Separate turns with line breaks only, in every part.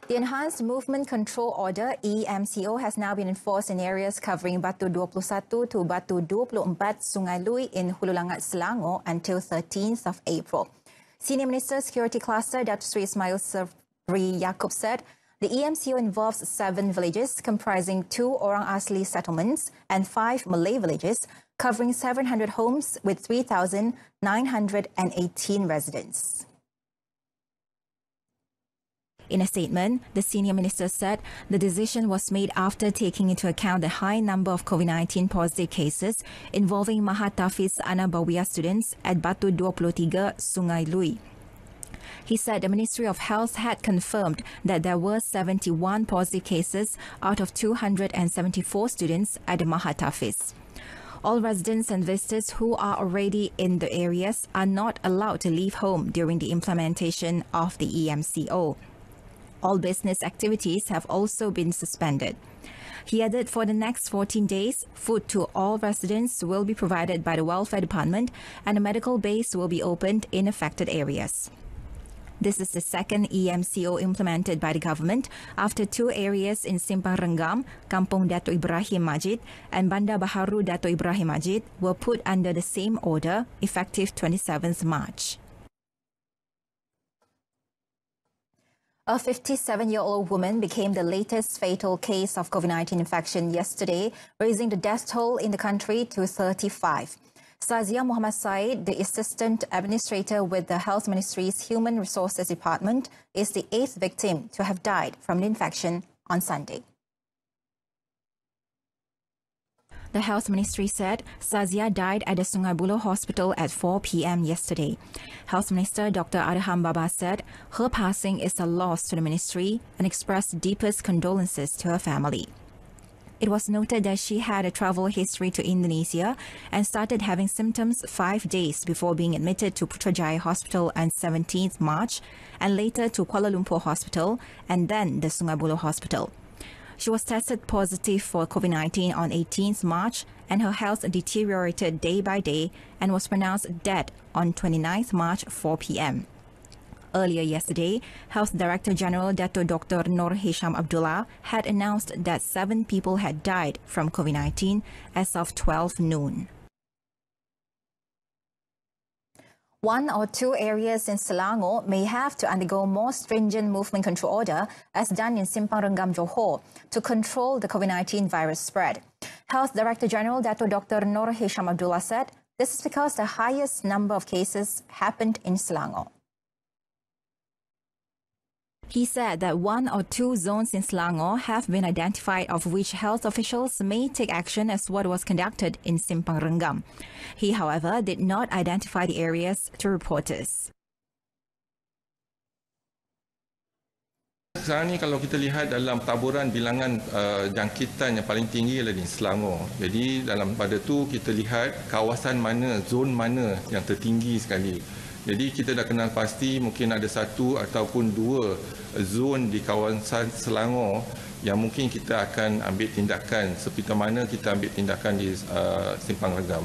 The Enhanced Movement Control Order, EMCO, has now been enforced in areas covering Batu 21 to Batu 24 Sungai Lui in Hulu Langat, Selangor until 13th of April. Senior Minister Security Cluster Datuk Seri Ismail Sabri Yaakob said the EMCO involves 7 villages comprising 2 Orang Asli settlements and 5 Malay villages covering 700 homes with 3,918 residents. In a statement, the senior minister said the decision was made after taking into account the high number of COVID-19 positive cases involving Mahat Tafiz Anabawiyah students at Batu 23 Sungai Lui. He said the Ministry of Health had confirmed that there were 71 positive cases out of 274 students at the Mahat Tafiz. All residents and visitors who are already in the areas are not allowed to leave home during the implementation of the EMCO. All business activities have also been suspended. He added for the next 14 days, food to all residents will be provided by the Welfare Department and a medical base will be opened in affected areas. This is the second EMCO implemented by the government after 2 areas in Simpang Renggam, Kampung Dato' Ibrahim Majid and Bandar Baharu Dato' Ibrahim Majid were put under the same order effective 27th March. A 57-year-old woman became the latest fatal case of COVID-19 infection yesterday, raising the death toll in the country to 35. Sazia Muhammad Said, the Assistant Administrator with the Health Ministry's Human Resources Department, is the 8th victim to have died from the infection on Sunday. The Health Ministry said Sazia died at the Sungai Buloh Hospital at 4 p.m. yesterday. Health Minister Dr. Adham Baba said her passing is a loss to the ministry and expressed deepest condolences to her family. It was noted that she had a travel history to Indonesia and started having symptoms 5 days before being admitted to Putrajaya Hospital on 17th March and later to Kuala Lumpur Hospital and then the Sungai Buloh Hospital. She was tested positive for COVID-19 on 18th March and her health deteriorated day by day and was pronounced dead on 29th March 4 p.m. Earlier yesterday, Health Director General Dato Dr. Noor Hisham Abdullah had announced that 7 people had died from COVID-19 as of 12 noon. 1 or 2 areas in Selangor may have to undergo more stringent movement control order as done in Simpang Renggam, Johor, to control the COVID-19 virus spread. Health Director General Dato Dr. Noor Hisham Abdullah said this is because the highest number of cases happened in Selangor. He said that 1 or 2 zones in Selangor have been identified of which health officials may take action as what was conducted in Simpang Renggam. He, however, did not identify the areas to reporters.
Sekarang ni kalau kita lihat dalam taburan bilangan jangkitan yang paling tinggi adalah di Selangor. Jadi dalam pada tu kita lihat kawasan mana, zon mana yang tertinggi sekali. Jadi kita dah kenal pasti mungkin ada 1 ataupun 2 zon di kawasan Selangor yang mungkin kita akan ambil tindakan seperti mana kita ambil tindakan di Simpang Renggam.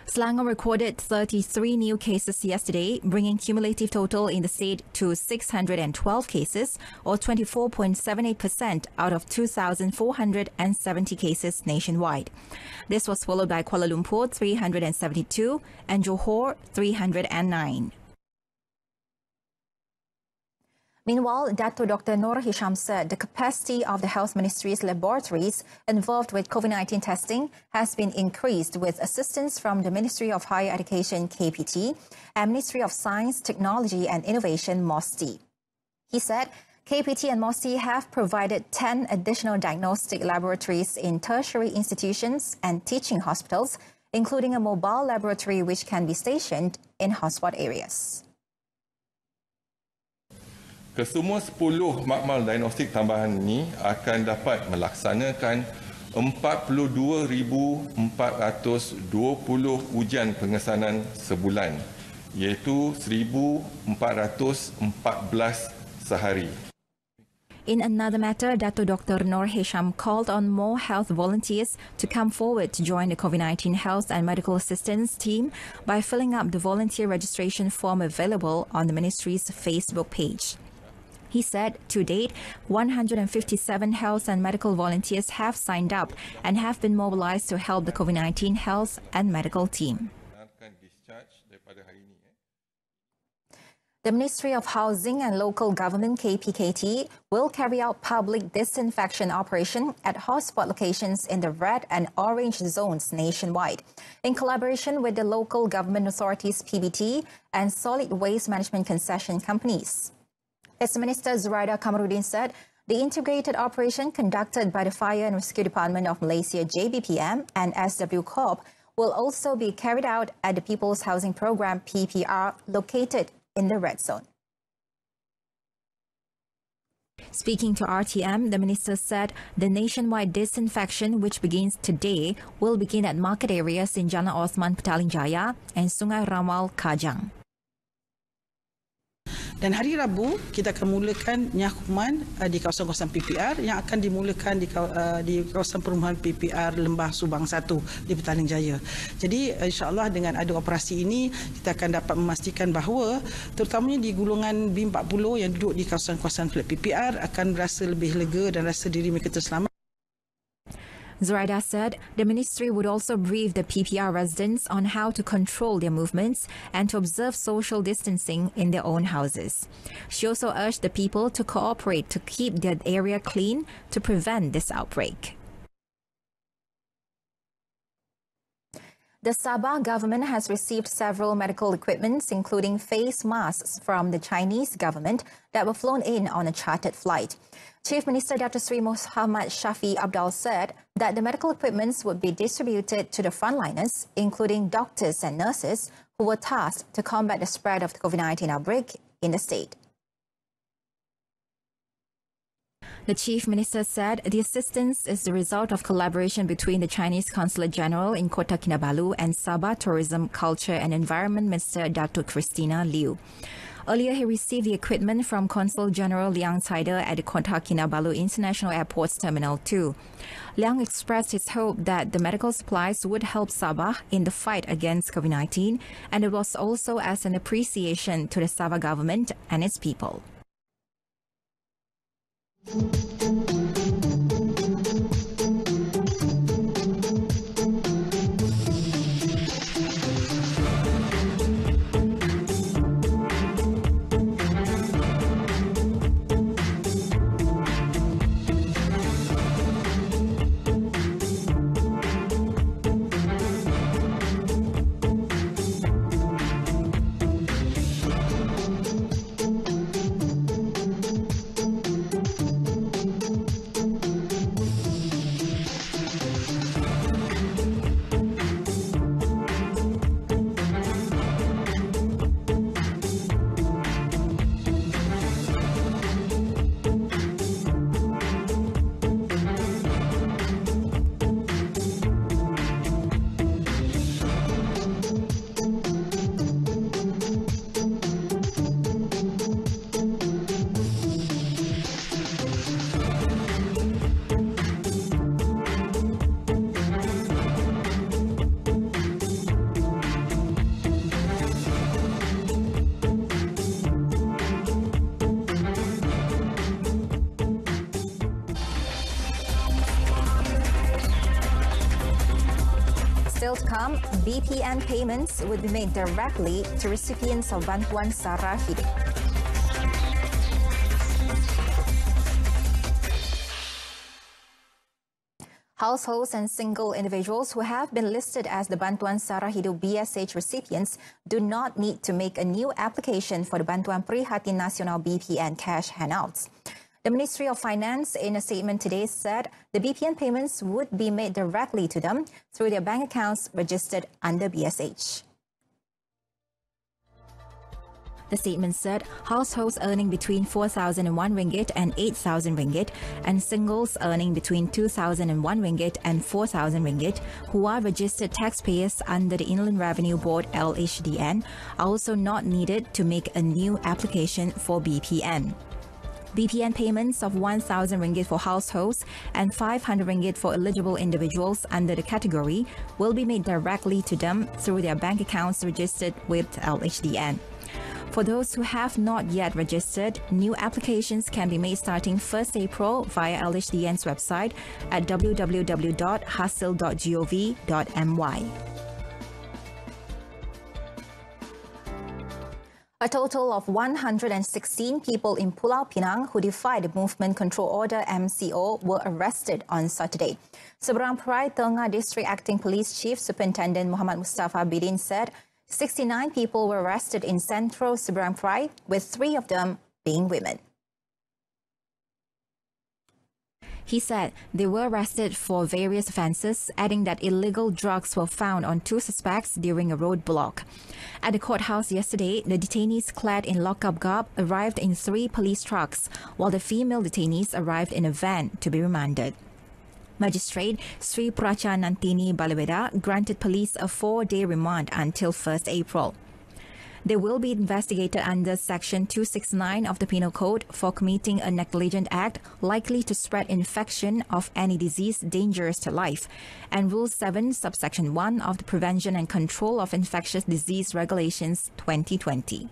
Selangor recorded 33 new cases yesterday, bringing cumulative total in the state to 612 cases, or 24.78% out of 2,470 cases nationwide. This was followed by Kuala Lumpur 372 and Johor 309. Meanwhile, Dato Dr. Noor Hisham said the capacity of the Health Ministry's laboratories involved with COVID-19 testing has been increased with assistance from the Ministry of Higher Education KPT and Ministry of Science, Technology and Innovation MOSTI. He said KPT and MOSTI have provided 10 additional diagnostic laboratories in tertiary institutions and teaching hospitals, including a mobile laboratory which can be stationed in hotspot areas.
Kesemua 10 makmal diagnostik tambahan ini akan dapat melaksanakan 42,420 ujian pengesanan sebulan, iaitu 1,414 sehari.
In another matter, Dato Dr. Noor Hisham called on more health volunteers to come forward to join the COVID-19 health and medical assistance team by filling up the volunteer registration form available on the ministry's Facebook page. He said, to date, 157 health and medical volunteers have signed up and have been mobilized to help the COVID-19 health and medical team. The Ministry of Housing and Local Government KPKT will carry out public disinfection operation at hotspot locations in the red and orange zones nationwide, in collaboration with the local government authorities PBT and solid waste management concession companies. As Minister Zuraida Kamaruddin said, the integrated operation conducted by the Fire and Rescue Department of Malaysia JBPM and SW Corp will also be carried out at the People's Housing Programme PPR located in the red zone. Speaking to RTM, the minister said the nationwide disinfection, which begins today, will begin at market areas in Jalan Osman Petaling Jaya and Sungai Ramal Kajang.
Dan hari Rabu kita akan mulakan nyakuman di kawasan-kawasan PPR yang akan dimulakan di kawasan perumahan PPR Lembah Subang 1 di Petaling Jaya. Jadi insya-Allah dengan ada operasi ini kita akan dapat memastikan bahawa terutamanya di golongan B40 yang duduk di kawasan-kawasan flat PPR akan berasa lebih lega dan rasa diri mereka terselamat.
Zuraida said the ministry would also brief the PPR residents on how to control their movements and to observe social distancing in their own houses. She also urged the people to cooperate to keep their area clean to prevent this outbreak. The Sabah government has received several medical equipments, including face masks from the Chinese government that were flown in on a chartered flight. Chief Minister Dr. Sri Muhammad Shafi Abdul said that the medical equipments would be distributed to the frontliners, including doctors and nurses who were tasked to combat the spread of the COVID-19 outbreak in the state. The Chief Minister said the assistance is the result of collaboration between the Chinese Consulate General in Kota Kinabalu and Sabah Tourism, Culture and Environment Minister Datuk Christina Liu. Earlier, he received the equipment from Consul General Liang Taider at the Kota Kinabalu International Airport's Terminal 2. Liang expressed his hope that the medical supplies would help Sabah in the fight against COVID-19, and it was also as an appreciation to the Sabah government and its people. Still to come, BPN payments would be made directly to recipients of Bantuan Sara Hidup. Households and single individuals who have been listed as the Bantuan Sara Hidup BSH recipients do not need to make a new application for the Bantuan Prihatin Nasional BPN cash handouts. The Ministry of Finance, in a statement today, said the BPN payments would be made directly to them through their bank accounts registered under BSH. The statement said households earning between 4,001 ringgit and 8,000 ringgit and singles earning between 2,001 ringgit and 4,000 ringgit who are registered taxpayers under the Inland Revenue Board LHDN are also not needed to make a new application for BPN. BPN payments of 1,000 ringgit for households and 500 ringgit for eligible individuals under the category will be made directly to them through their bank accounts registered with LHDN. For those who have not yet registered, new applications can be made starting 1st April via LHDN's website at www.hasil.gov.my. A total of 116 people in Pulau Pinang who defied the Movement Control Order MCO were arrested on Saturday. Seberang Perai Tengah District Acting Police Chief Superintendent Muhammad Mustafa Bidin said 69 people were arrested in central Seberang Perai, with 3 of them being women. He said they were arrested for various offences, adding that illegal drugs were found on 2 suspects during a roadblock. At the courthouse yesterday, the detainees clad in lock-up garb arrived in 3 police trucks, while the female detainees arrived in a van to be remanded. Magistrate Sri Pracha Nantini Balaweda granted police a 4-day remand until 1st April. They will be investigated under Section 269 of the Penal Code for committing a negligent act likely to spread infection of any disease dangerous to life, and Rule 7, Subsection 1 of the Prevention and Control of Infectious Disease Regulations 2020.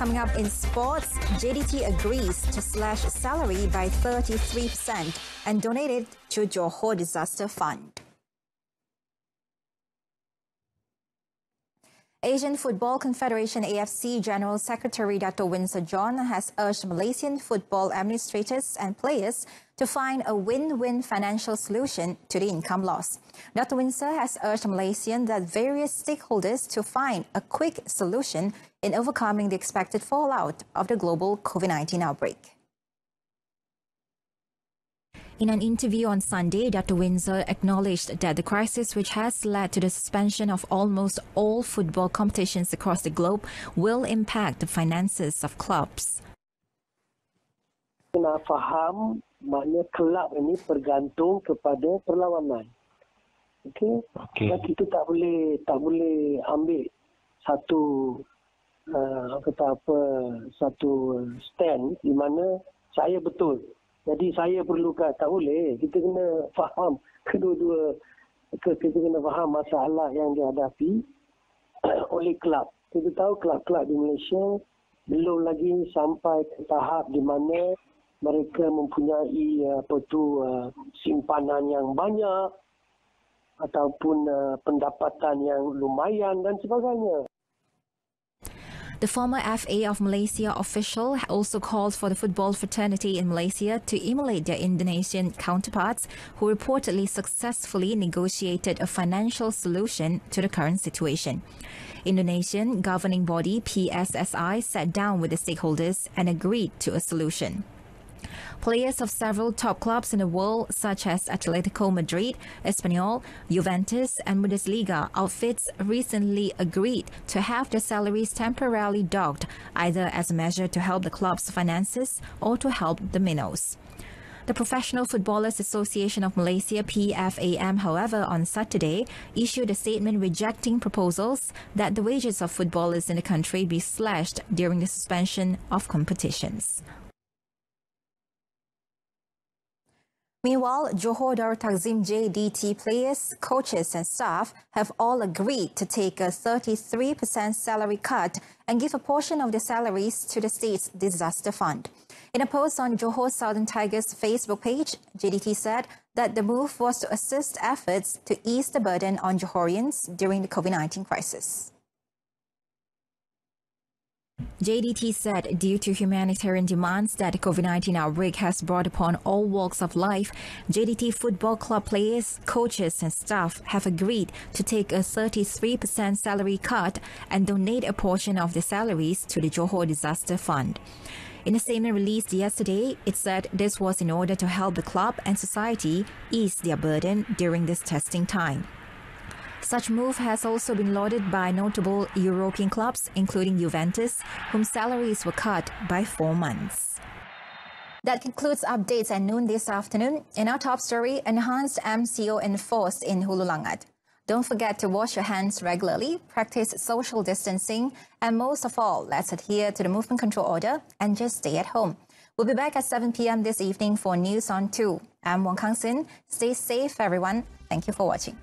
Coming up in sports, JDT agrees to slash salary by 33% and donate it to Johor Disaster Fund. Asian Football Confederation AFC General Secretary Dato' Windsor John has urged Malaysian football administrators and players to find a win-win financial solution to the income loss. Dato' Windsor has urged Malaysians and various stakeholders to find a quick solution in overcoming the expected fallout of the global COVID-19 outbreak. In an interview on Sunday, Dato' Windsor acknowledged that the crisis, which has led to the suspension of almost all football competitions across the globe, will impact the finances of clubs.
Kena faham makna kelab ini bergantung kepada perlawanan. Okey. Dan kita tak boleh ambil satu satu stand di mana saya betul. Jadi saya perlukan, tak boleh. Kita kena faham kedua-dua, kita kena faham masalah yang dihadapi oleh kelab. Kita tahu kelab-kelab di Malaysia belum lagi sampai ke tahap di mana mereka mempunyai simpanan yang banyak ataupun pendapatan yang lumayan dan sebagainya.
The former FA of Malaysia official also called for the football fraternity in Malaysia to emulate their Indonesian counterparts, who reportedly successfully negotiated a financial solution to the current situation. Indonesian governing body PSSI sat down with the stakeholders and agreed to a solution. Players of several top clubs in the world, such as Atletico Madrid, Espanyol, Juventus, and Bundesliga outfits, recently agreed to have their salaries temporarily docked, either as a measure to help the club's finances or to help the minnows. The Professional Footballers Association of Malaysia, PFAM, however, on Saturday issued a statement rejecting proposals that the wages of footballers in the country be slashed during the suspension of competitions. Meanwhile, Johor Darul Takzim JDT players, coaches and staff have all agreed to take a 33% salary cut and give a portion of their salaries to the state's disaster fund. In a post on Johor Southern Tigers' Facebook page, JDT said that the move was to assist efforts to ease the burden on Johorians during the COVID-19 crisis. JDT said due to humanitarian demands that the COVID-19 outbreak has brought upon all walks of life, JDT Football Club players, coaches and staff have agreed to take a 33% salary cut and donate a portion of their salaries to the Johor Disaster Fund. In a statement released yesterday, it said this was in order to help the club and society ease their burden during this testing time. Such move has also been lauded by notable European clubs, including Juventus, whose salaries were cut by 4 months. That concludes updates at noon this afternoon. In our top story, enhanced MCO enforced in Hulu Langat. Don't forget to wash your hands regularly, practice social distancing, and most of all, let's adhere to the movement control order and just stay at home. We'll be back at 7 p.m. this evening for News on 2. I'm Wong Kang Sin. Stay safe, everyone. Thank you for watching.